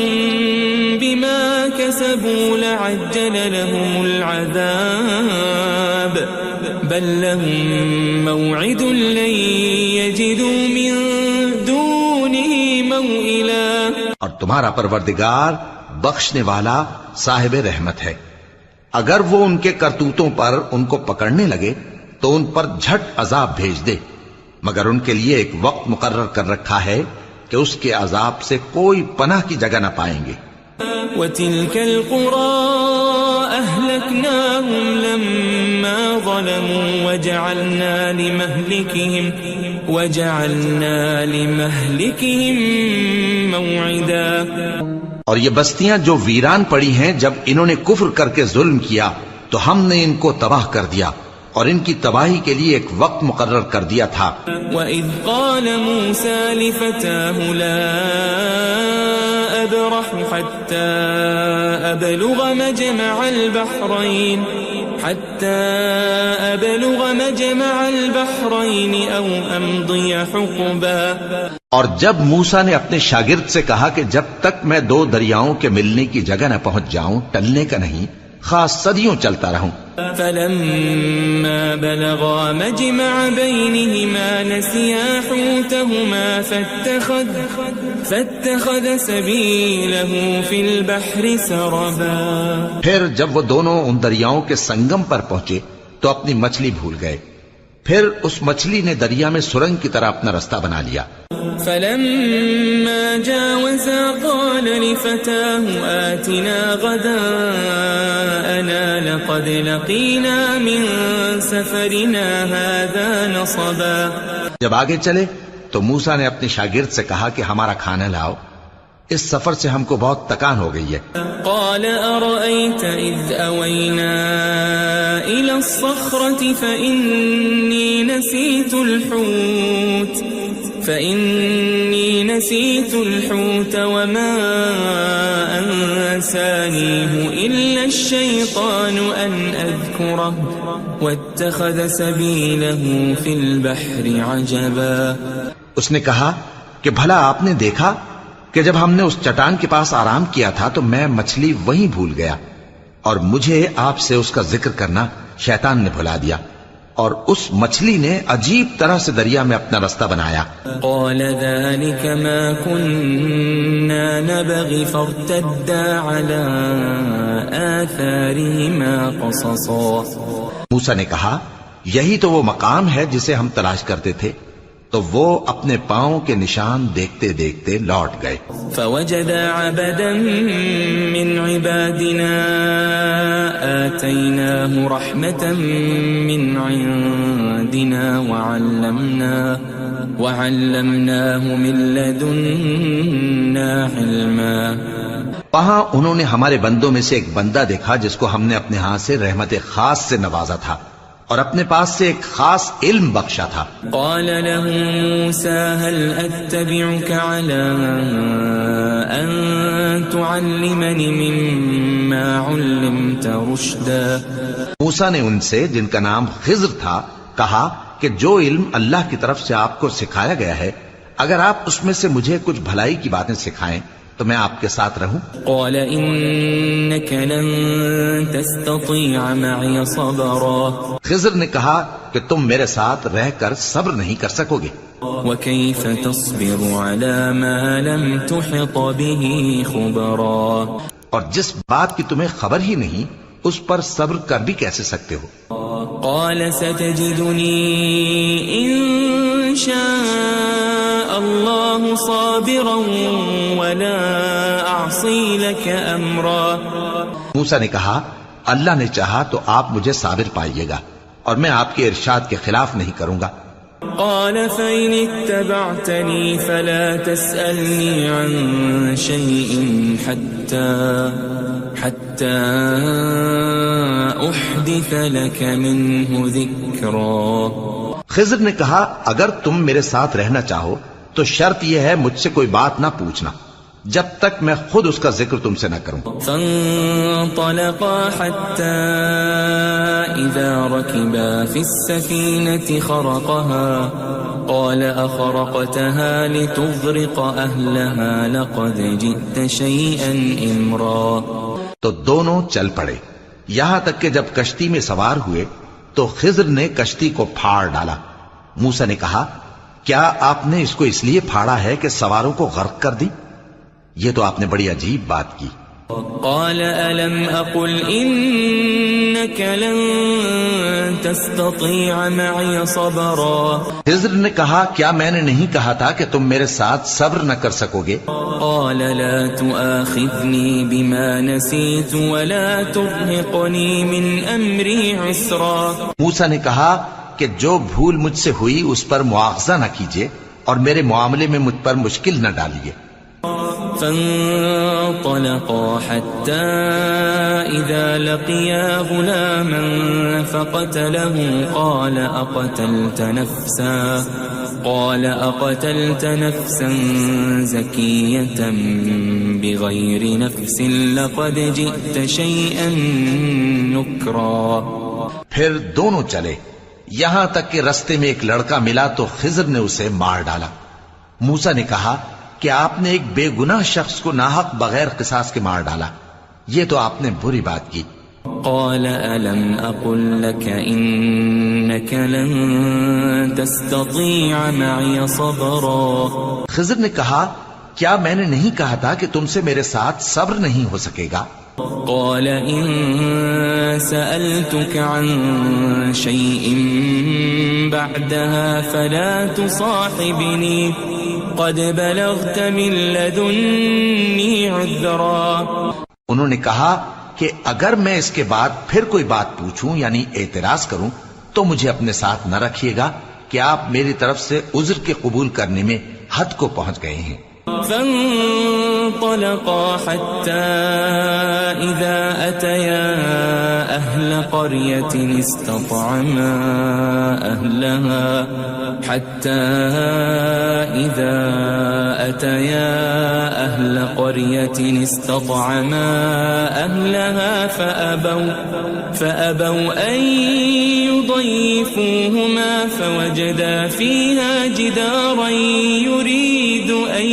بِمَا كَسَبُوا لَعَجَّلَ لَهُمُ الْعَذَابَ بَل لَّهُم مَّوْعِدٌ لَّن يَجِدُوا مِن دُونِهِ مَوْئِلًا. اور تمہارا پروردگار بخشنے والا صاحب رحمت ہے. اگر وہ ان کے کرتوتوں پر ان کو پکڑنے لگے تو ان پر جھٹ عذاب بھیج دے مگر ان کے لیے ایک وقت مقرر کر رکھا ہے کہ اس کے عذاب سے کوئی پناہ کی جگہ نہ پائیں گے. وَتِلْكَ الْقُرَىٰ أَهْلَكْنَاهُمْ لَمَّا ظَلَمُوا وَجَعَلْنَا لِمَهْلِكِهِمْ مَوْعِدًا. اور یہ بستیاں جو ویران پڑی ہیں جب انہوں نے کفر کر کے ظلم کیا تو ہم نے ان کو تباہ کر دیا اور ان کی تباہی کے لیے ایک وقت مقرر کر دیا تھا. وَإِذْ قَالَ مُوسَى لِفَتَاهُ لَا أَبْرَحُ حَتَّى أَبْلُغَ مَجْمَعَ الْبَحْرَيْنِ أَوْ أَمْضِيَ حُقُبًا. اور جب موسیٰ نے اپنے شاگرد سے کہا کہ جب تک میں دو دریاؤں کے ملنے کی جگہ نہ پہنچ جاؤں ٹلنے کا نہیں خاص صدیوں چلتا رہوں. فَلَمَّا بَلَغَا مَجْمَعَ بَيْنِهِمَا نَسِيَا حُوتَهُمَا فَاتَّخَذَ سَبِيلَهُ فِي الْبَحْرِ سَرَبًا. پھر جب وہ دونوں ان دریاؤں کے سنگم پر پہنچے تو اپنی مچھلی بھول گئے. پھر اس مچھلی نے دریا میں سرنگ کی طرح اپنا رستہ بنا لیا. فَلَمَّا جَاوَزَا قَالَ لِفَتَاهُ آتِنَا غَدَاءَنَا لَقَدْ لَقِينَا مِن سَفَرِنَا هَذَا نَصَبًا. جب آگے چلے تو موسیٰ نے اپنے شاگرد سے کہا کہ ہمارا کھانا لاؤ اس سفر سے ہم کو بہت تکان ہو گئی ہے. قال أرأيت إذ أوينا إلى الصخرة فإني نسيت الحوت وما أنسانيه إلا الشيطان أن أذكره واتخذ سبيله في البحر عجبا. اس نے کہا کہ بھلا آپ نے دیکھا کہ جب ہم نے اس چٹان کے پاس آرام کیا تھا تو میں مچھلی وہیں بھول گیا اور مجھے آپ سے اس کا ذکر کرنا شیطان نے بھلا دیا، اور اس مچھلی نے عجیب طرح سے دریا میں اپنا رستہ بنایا۔ قال ذلك ما كنا نبغي فارتدا على آثارهما قصصا۔ موسیٰ نے کہا یہی تو وہ مقام ہے جسے ہم تلاش کرتے تھے، تو وہ اپنے پاؤں کے نشان دیکھتے دیکھتے لوٹ گئے۔ فوجد عبدا من عبادنا آتيناه رحمة من عندنا وعلمناه من لدنا علما۔ وہاں انہوں نے ہمارے بندوں میں سے ایک بندہ دیکھا جس کو ہم نے اپنے ہاں سے رحمت خاص سے نوازا تھا اور اپنے پاس سے ایک خاص علم بخشا تھا۔ قال له موسى هل أتبعك على أن تعلمني مما علمت رشدا۔ موسیٰ نے ان سے جن کا نام خضر تھا کہا کہ جو علم اللہ کی طرف سے آپ کو سکھایا گیا ہے، اگر آپ اس میں سے مجھے کچھ بھلائی کی باتیں سکھائیں تو میں آپ کے ساتھ رہوں۔ قال إنك لن تستطيع معي صبرا۔ خضر نے کہا کہ تم میرے ساتھ رہ کر صبر نہیں کر سکو گے۔ وكيف تصبر على ما لم تحط به خبرا۔ اور جس بات کی تمہیں خبر ہی نہیں اس پر صبر کر بھی کیسے سکتے ہو؟ قال ستجدني إن شاء الله صابرا ولا أعصي لك أمرا۔ موسیٰ نے کہا اللہ نے چاہا تو آپ مجھے صابر پائیے گا اور میں آپ کے ارشاد کے خلاف نہیں کروں گا۔ قال فإن اتبعتني فلا تسألني عن شيء حتى أحدث لك منه ذكرا۔ خضر نے کہا اگر تم میرے ساتھ رہنا چاہو تو شرط یہ ہے مجھ سے کوئی بات نہ پوچھنا جب تک میں خود اس کا ذکر تم سے نہ کروں۔ فانطلقا حتى إذا ركبا في السفينة خرقها قال أخرقتها لتغرق أهلها لقد جئت شيئا إمرا۔ تو دونوں چل پڑے یہاں تک کہ جب کشتی میں سوار ہوئے تو خضر نے کشتی کو پھاڑ ڈالا۔ موسیٰ نے کہا کیا آپ نے اس کو اس لیے پھاڑا ہے کہ سواروں کو غرق کر دی؟ یہ تو آپ نے بڑی عجیب بات کی۔ قال ألم أقل إنك لن تستطيع معي صبرا۔ خضر نے کہا کیا میں نے نہیں کہا تھا کہ تم میرے ساتھ صبر نہ کر سکو گے؟ قال لا تؤاخذني بما نسيت ولا ترهقني من أمري عسرا۔ موسیٰ نے کہا کہ جو بھول مجھ سے ہوئی اس پر مواخذہ نہ کیجیے اور میرے معاملے میں مجھ پر مشکل نہ ڈالیے۔ فانطلقا حتى إذا لقيا غلاما فقتله قال أقتلت نفسا زكية بغير نفس لقد جئت شيئا نكرا۔ پھر دونوں چلے یہاں تک کہ رستے میں ایک لڑکا ملا تو خضر نے اسے مار ڈالا۔ موسیٰ نے کہا کہ آپ نے ایک بے گناہ شخص کو ناحق بغیر قصاص کے مار ڈالا، یہ تو آپ نے بری بات کی۔ قال ألم أقل لك إنك لن تستطيع معي صبرا۔ خضر نے کہا کیا میں نے نہیں کہا تھا کہ تم سے میرے ساتھ صبر نہیں ہو سکے گا؟ قال إن سألتك عن شيء بعدها فلا تصاحبني قد بلغت من لدني عذرا۔ انہوں نے کہا کہ اگر میں اس کے بعد پھر کوئی بات پوچھوں یعنی اعتراض کروں تو مجھے اپنے ساتھ نہ رکھیے گا کہ آپ میری طرف سے عذر کے قبول کرنے میں حد کو پہنچ گئے ہیں۔ فانطلقا حتى إذا أتيا أهل قرية استطعما أهلها فأبوا أن يضيفوهما فوجدا فيها جدارا يريد أن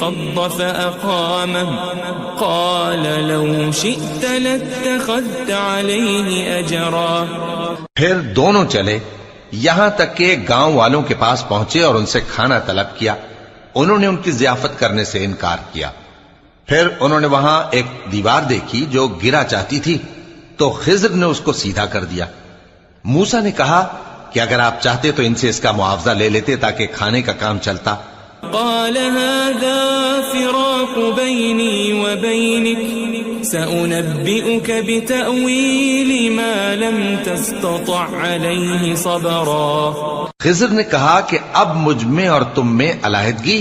انقض فأقامه قال لو شئت لاتخذت عليه أجرا. پھر دونوں چلے یہاں تک کہ گاؤں والوں کے پاس پہنچے اور ان سے کھانا طلب کیا. انہوں نے ان کی ضیافت کرنے سے انکار کیا. پھر انہوں نے وہاں ایک دیوار دیکھی جو گرا چاہتی تھی تو خضر نے اس کو سیدھا کر دیا. موسیٰ نے کہا کہ اگر آپ چاہتے تو ان سے اس کا معاوضہ لے لیتے تاکہ کھانے کا کام چلتا. قال هذا فراق بيني وبينك سأنبئك بتأويل ما لم تستطع عليه صبرا. خضر نے کہا کہ اب مجھ میں اور تم میں علیحدگی،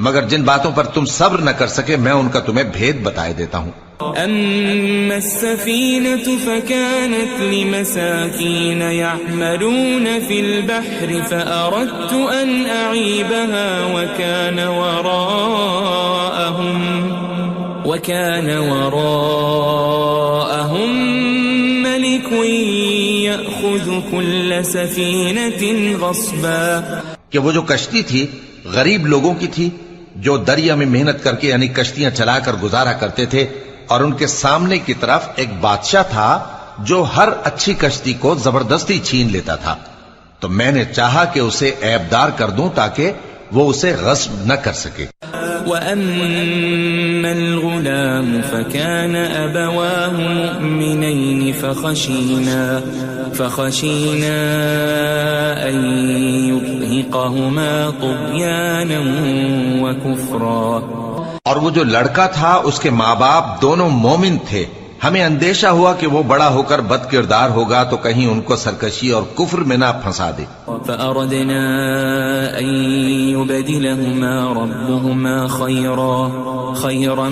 مگر جن باتوں پر تم صبر نہ کر سکے میں ان کا تمہیں بھید بتائے دیتا ہوں. أما السفينة فكانت لمساكين يعملون في البحر فأردت أن أعيبها وكان وراءهم ملك يأخذ كل سفينة غصبا. کہ وہ جو کشتی تھی غریب لوگوں کی تھی جو دریا میں محنت کر کے یعنی کشتیاں چلا کر گزارا کرتے تھے، اور ان کے سامنے کی طرف ایک بادشاہ تھا جو ہر اچھی کشتی کو زبردستی چھین لیتا تھا. تو میں نے چاہا کہ اسے عیبدار کر دوں تاکہ وہ اسے غصب نہ کر سکے. وَأَمَّا الْغُلَامُ فَكَانَ أَبَوَاهُ مُؤْمِنَيْنِ فَخَشِينَا أَن يُرْهِقَهُمَا طُغْيَانًا وَكُفْرًا. اور وہ جو لڑکا تھا اس کے ماں باپ دونوں مومن تھے. ہمیں اندیشہ ہوا کہ وہ بڑا ہو کر بد کردار ہوگا تو کہیں ان کو سرکشی اور کفر میں نہ پھنسا دے. فأردنا أن يبدلهما ربهما خيرا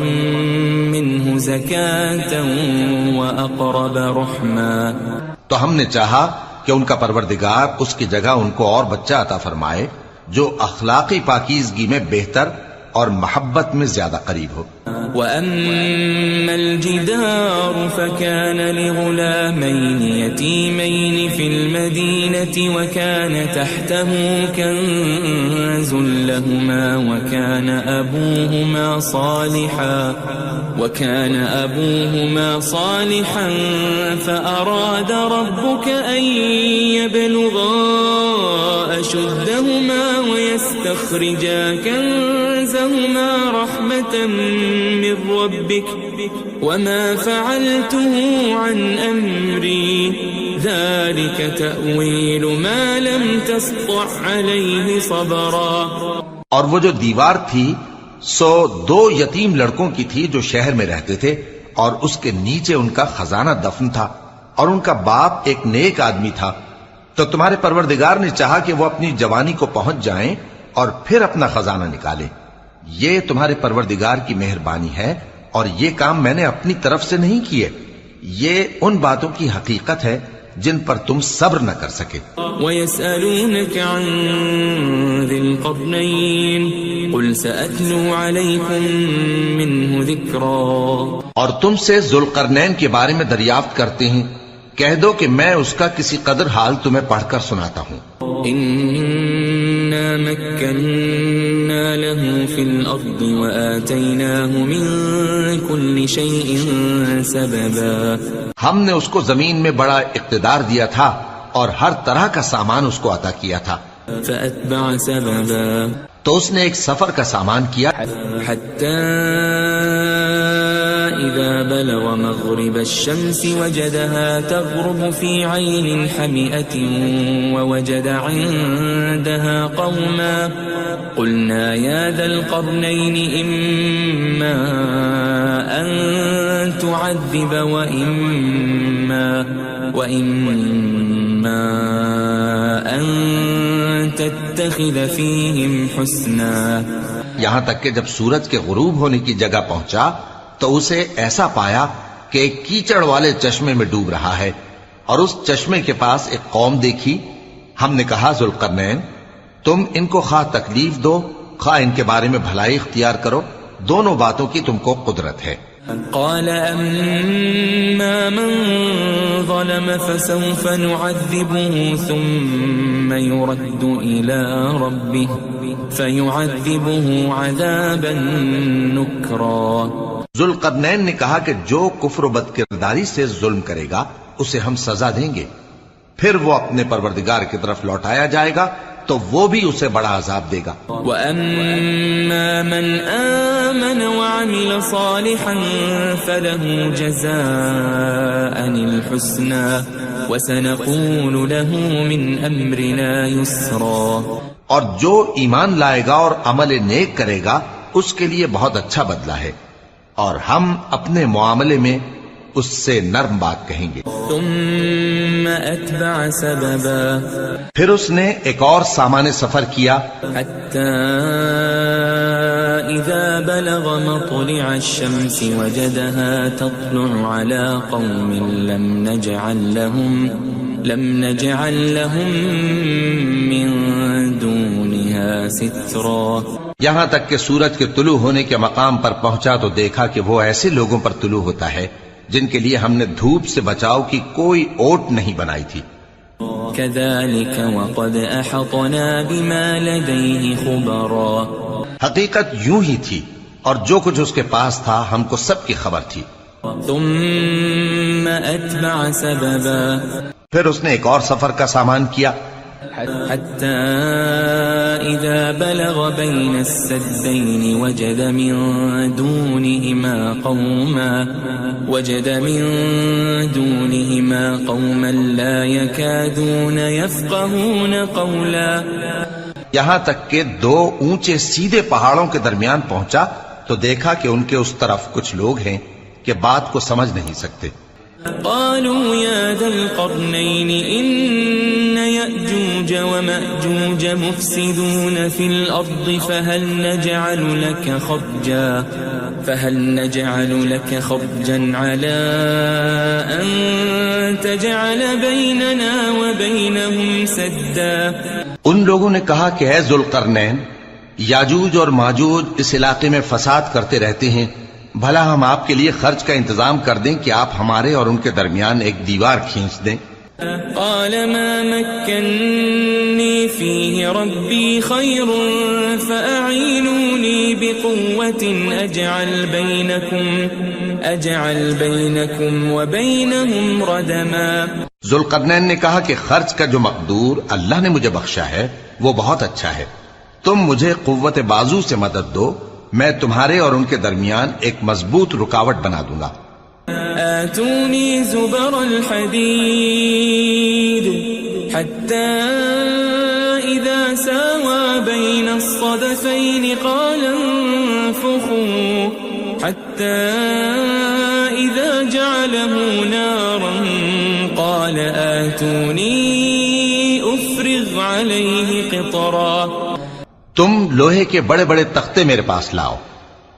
منه زكاة وأقرب رحما. تو ہم نے چاہا کہ ان کا پروردگار اس کی جگہ ان کو اور بچہ عطا فرمائے جو اخلاقی پاکیزگی میں بہتر اور محبت میں زیادہ قریب ہو. وَأَمَّا الْجِدَارُ فَكَانَ لِغُلَامَيْنِ يَتِيمَيْنِ فِي الْمَدِينَةِ وَكَانَ تَحْتَهُ كَنْزٌ لَهُمَا وَكَانَ أَبُوهُمَا صَالِحًا فَأَرَادَ رَبُّكَ أَن يَبْلُغَا أَشُدَّهُمَا وَيَسْتَخْرِجَا كَنزَهُمَا رَحْمَةً من ربك وما فعلته عن أمري ذلك تأويل ما لم تسطع عليه صبرا. اور وہ جو دیوار تھی سو دو یتیم لڑکوں کی تھی جو شہر میں رہتے تھے اور اس کے نیچے ان کا خزانہ دفن تھا اور ان کا باپ ایک نیک آدمی تھا. تو تمہارے پروردگار نے چاہا کہ وہ اپنی جوانی کو پہنچ جائیں اور پھر اپنا خزانہ نکالے. یہ تمہارے پروردگار کی مہربانی ہے اور یہ کام میں نے اپنی طرف سے نہیں کیے. یہ ان باتوں کی حقیقت ہے جن پر تم صبر نہ کر سکے. وَيَسْأَلُونَكَ عَنْ ذِي الْقَرْنَيْنِ قُلْ سَأَتْلُو عَلَيْكُمْ مِنْهُ ذِكْرًا. اور تم سے ذوالقرنین کے بارے میں دریافت کرتے ہیں، کہہ دو کہ میں اس کا کسی قدر حال تمہیں پڑھ کر سناتا ہوں. إِنَّا مَكَّنَّا لَهُ فِي الْأَرْضِ وَآتَيْنَاهُ مِن كُلِّ شَيْءٍ سَبَبًا. ہم نے اس کو زمین میں بڑا اقتدار دیا تھا اور ہر طرح کا سامان اس کو عطا کیا تھا. فَأَتْبَعَ سَبَبًا. تو اس نے ایک سفر کا سامان کیا حَتَّى إِذَا بَلَغَ مَغْرِبَ الشَّمْسِ وَجَدَهَا تَغْرُبُ فِي عَيْنٍ حَمِئَةٍ وَوَجَدَ عِندَهَا قَوْمًا قُلْنَا يَا ذَا الْقَرْنَيْنِ إِمَّا أَن تُعَذِّبَ وَإِمَّا أَن تَتَّخِذَ فِيهِمْ حُسْنًا. یہاں تک کہ جب سورج کے غروب ہونے کی جگہ پہنچا تو اسے ایسا پایا کہ ایک کیچڑ والے چشمے میں ڈوب رہا ہے اور اس چشمے کے پاس ایک قوم دیکھی. ہم نے کہا ذوالقرنین تم ان کو خواہ تکلیف دو خواہ ان کے بارے میں بھلائی اختیار کرو دونوں باتوں کی تم کو قدرت ہے۔ قال أما من ظلم فسوف نعذبه ثم يرد إلى ربه فيعذبه عذابا نكرا۔ ذوالقرنین نے کہا کہ جو کفر و بد کرداری سے ظلم کرے گا اسے ہم سزا دیں گے، پھر وہ اپنے پروردگار کی طرف لوٹایا جائے گا تو وہ بھی اسے بڑا عذاب دے گا۔ وَأَمَّا مَنْ آمَنَ وَعَمِلَ صَالِحًا فَلَهُ جَزَاءً الْحُسْنَى وَسَنَقُولُ لَهُ مِنْ أَمْرِنَا يُسْرًا۔ اور جو ایمان لائے گا اور عمل نیک کرے گا اس کے لیے بہت اچھا بدلہ ہے، اور ہم اپنے معاملے میں اس سے نرم بات کہیں گے۔ ثم أتبع سببا، پھر اس نے ایک اور سامان سفر کیا، حتى إذا بلغ مطلع الشمس وجدها تطلع على قوم لم نجعل لهم من دونها سترا۔ یہاں تک کہ سورج کے طلوع ہونے کے مقام پر پہنچا تو دیکھا کہ وہ ایسے لوگوں پر طلوع ہوتا ہے جن کے لیے ہم نے دھوپ سے بچاؤ کی کوئی اوٹ نہیں بنائی تھی۔ كذلك وقد أحطنا بما لديه خبرا، حقیقت یوں ہی تھی اور جو کچھ اس کے پاس تھا ہم کو سب کی خبر تھی۔ ثم أتبع سببا، پھر اس نے ایک اور سفر کا سامان کیا، حتى إذا بلغ بين السدين وجد من دونهما قوما لا يكادون يفقهون قولا۔ یہاں تک کہ دو اونچے سیدھے پہاڑوں کے درمیان پہنچا تو دیکھا کہ ان کے اس طرف کچھ لوگ ہیں کہ بات کو سمجھ نہیں سکتے۔ قالوا يا ذا القرنين إن يأجوج ومأجوج مفسدون في الأرض فهل نجعل لك خرجا على أن تجعل بيننا وبينهم سدا۔ ان لوگوں نے کہا کہ اے ذوالقرنین، یاجوج اور ماجوج اس علاقے میں فساد کرتے رہتے ہیں، بھلا ہم آپ کے لیے خرچ کا انتظام کر دیں کہ آپ ہمارے اور ان کے درمیان ایک دیوار کھینچ دیں۔ قال ما مكنني فيه ربي خير فأعينوني بقوة أجعل بينكم وبينهم ردما۔ ذوالقرنین نے کہا کہ خرچ کا جو مقدور اللہ نے مجھے بخشا ہے وہ بہت اچھا ہے، تم مجھے قوت بازو سے مدد دو، میں تمہارے اور ان کے درمیان ایک مضبوط رکاوٹ بنا دوں گا۔ آتوني زبر الحديد حتى إذا ساوى بين الصدفين قال انفخوا حتى إذا جعله نارا قال آتوني أفرغ عليه قطرا۔ تم لوہے کے بڑے بڑے تختے میرے پاس لاؤ۔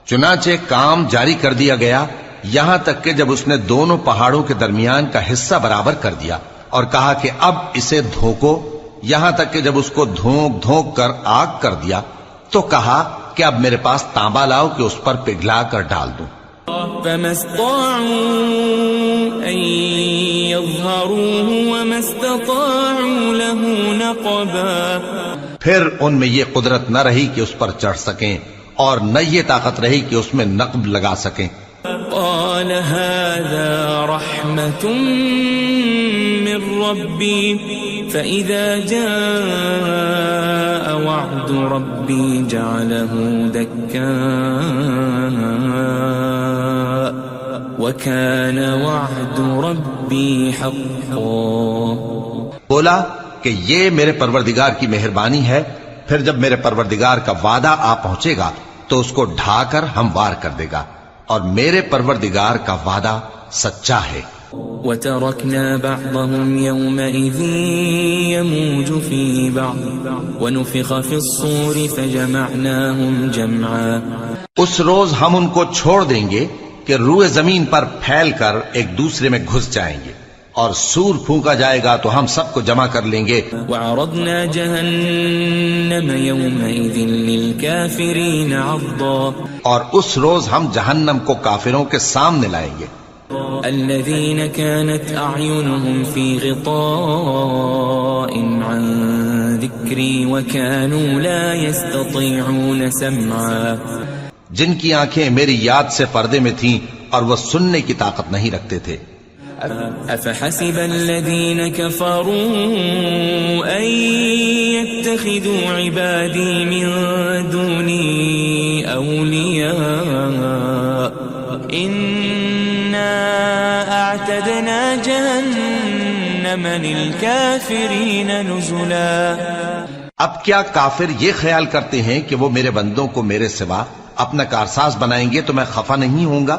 چنانچہ کام جاری کر دیا گیا یہاں تک کہ جب اس نے دونوں پہاڑوں کے درمیان کا حصہ برابر کر دیا اور کہا کہ اب اسے دھوکو، یہاں تک کہ جب اس کو دھونک دھونک کر آگ کر دیا تو کہا کہ اب میرے پاس تانبا لاؤ کہ اس پر پگھلا کر ڈال دوں۔ فما استطاعوا أن يظهروه وما استطاعوا له نقبا۔ پھر ان میں یہ قدرت نہ رہی کہ اس پر چڑھ سکیں اور نہ یہ طاقت رہی کہ اس میں نقب لگا سکیں۔ قال هذا رحمة من ربي فإذا جاء وعد ربي جعله دكاء وكان وعد ربي حقا۔ بولا کہ یہ میرے پروردگار کی مہربانی ہے، پھر جب میرے پروردگار کا وعدہ آ پہنچے گا تو اس کو ڈھا کر ہموار کر دے گا، اور میرے پروردگار کا وعدہ سچا ہے۔ وَتَرَكْنَا بَعْضَهُمْ يَوْمَئِذٍ يَمُوجُ فِي بَعْضٍ وَنُفِخَ فِي الصُّورِ فَجَمَعْنَاهُمْ جَمْعًا۔ اس روز ہم ان کو چھوڑ دیں گے کہ روئے زمین پر پھیل کر ایک دوسرے میں گھس جائیں گے، اور سور پھونکا جائے گا تو ہم سب کو جمع کر لیں گے. وعرضنا جهنم يومئذ للكافرين عرضا اور اس روز ہم جہنم کو کافروں کے سامنے لائیں گے. الذين كانت أعينهم في غطاء عن ذكري وكانوا لا يستطيعون سمعا جن کی آنکھیں میری یاد سے پردے میں تھیں اور وہ سننے کی طاقت نہیں رکھتے تھے. أفحسب الذين كفروا أن يتخذوا عبادي من دوني أولياء إنا أعتدنا جهنم للكافرين نزلا. اب کیا کافر یہ خیال کرتے ہیں کہ وہ میرے بندوں کو میرے سوا اپنا کارساز بنائیں گے تو میں خفا نہیں ہوں گا؟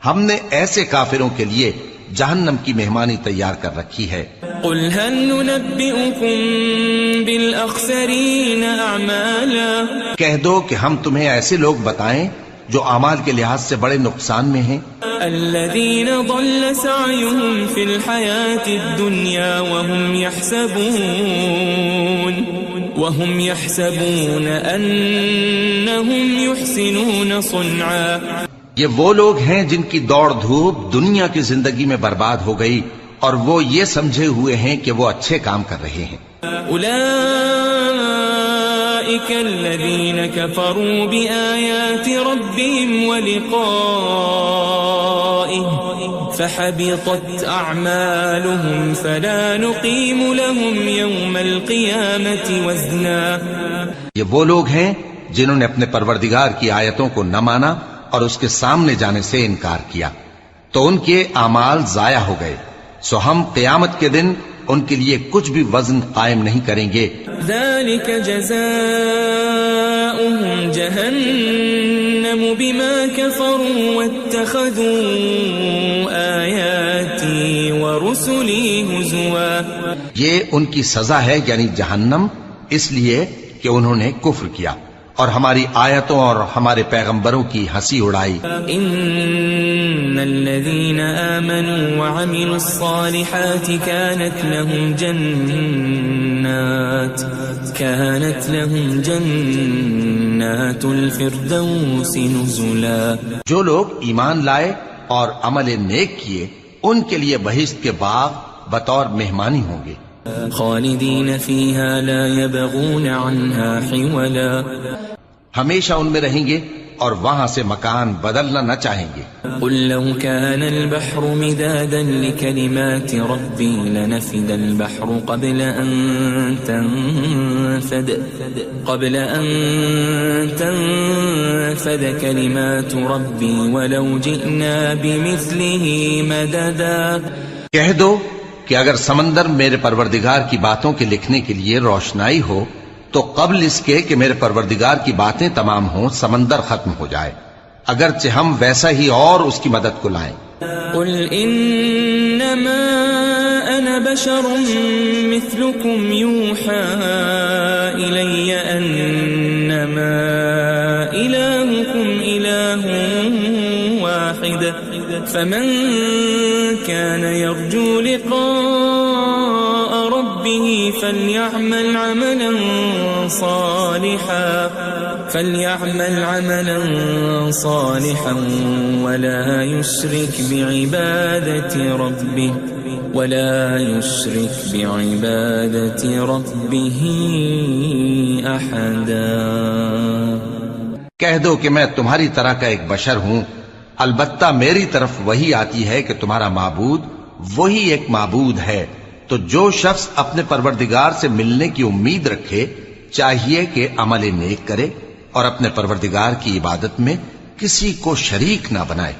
ہم نے ایسے کافروں کے لیے جہنم کی مہمانی تیار کر رکھی ہے. قل هل ننبئكم بالأخسرين أعمالا کہہ دو کہ ہم تمہیں ایسے لوگ بتائیں جو اعمال کے لحاظ سے بڑے نقصان میں ہیں. الذين ضل سعيهم في الحياة الدنيا وهم يحسبون أنهم يحسنون صنعا. یہ وہ لوگ ہیں جن کی دوڑ دھوپ دنیا کی زندگی میں برباد ہو گئی اور وہ یہ سمجھے ہوئے ہیں کہ وہ اچھے کام کر رہے ہیں. أولئك الذين كفروا بآيات ربهم ولقائه فحبطت أعمالهم فلا نقيم لهم يوم القيامة وزنا. یہ وہ لوگ ہیں جنہوں نے اپنے پروردگار کی آیتوں کو نہ مانا اور اس کے سامنے جانے سے انکار کیا تو ان کے اعمال ضائع ہو گئے، سو ہم قیامت کے دن ان کے لیے کچھ بھی وزن قائم نہیں کریں گے. ذلك جزاؤهم جهنم بما كفروا واتخذوا آياتي ورسلي هزوا. یہ ان کی سزا ہے یعنی جہنم، اس لیے کہ انہوں نے کفر کیا اور ہماری آیتوں اور ہمارے پیغمبروں کی ہنسی اڑائی. ان الذين آمنوا وعملوا الصالحات كانت لهم جنات الفردوس نزلا. جو لوگ ایمان لائے اور عمل نیک کیے ان کے لیے بہشت کے باغ بطور مہمانی ہوں گے. خالدین فیہا لا یبغون عنہا حولا. ہمیشہ ان میں رہیں گے اور وہاں سے مکان بدلنا نہ چاہیں گے. قل لو كان البحر مدادا لكلمات ربي لنفد البحر قبل أن تنفد كلمات ربي ولو جئنا بمثله مددا. کہہ دو کہ اگر سمندر میرے پروردگار کی باتوں کے لکھنے کے لیے روشنائی ہو تو قبل اس کے کہ میرے پروردگار کی باتیں تمام ہوں سمندر ختم ہو جائے، اگرچہ ہم ویسا ہی اور اس کی مدد کو لائیں. قل انما انا بشر مثلكم يوحى الي انما الهكم اله واحد فمن كان يرجو لقاء ربه فليعمل عملا صالحا ولا يشرك بعبادة ربه أحدا. کہہ دو کہ میں تمہاری طرح کا ایک بشر ہوں، البتہ میری طرف وہی آتی ہے کہ تمہارا معبود وہی ایک معبود ہے. تو جو شخص اپنے پروردگار سے ملنے کی امید رکھے چاہیے کہ عمل نیک کرے اور اپنے پروردگار کی عبادت میں کسی کو شریک نہ بنائے.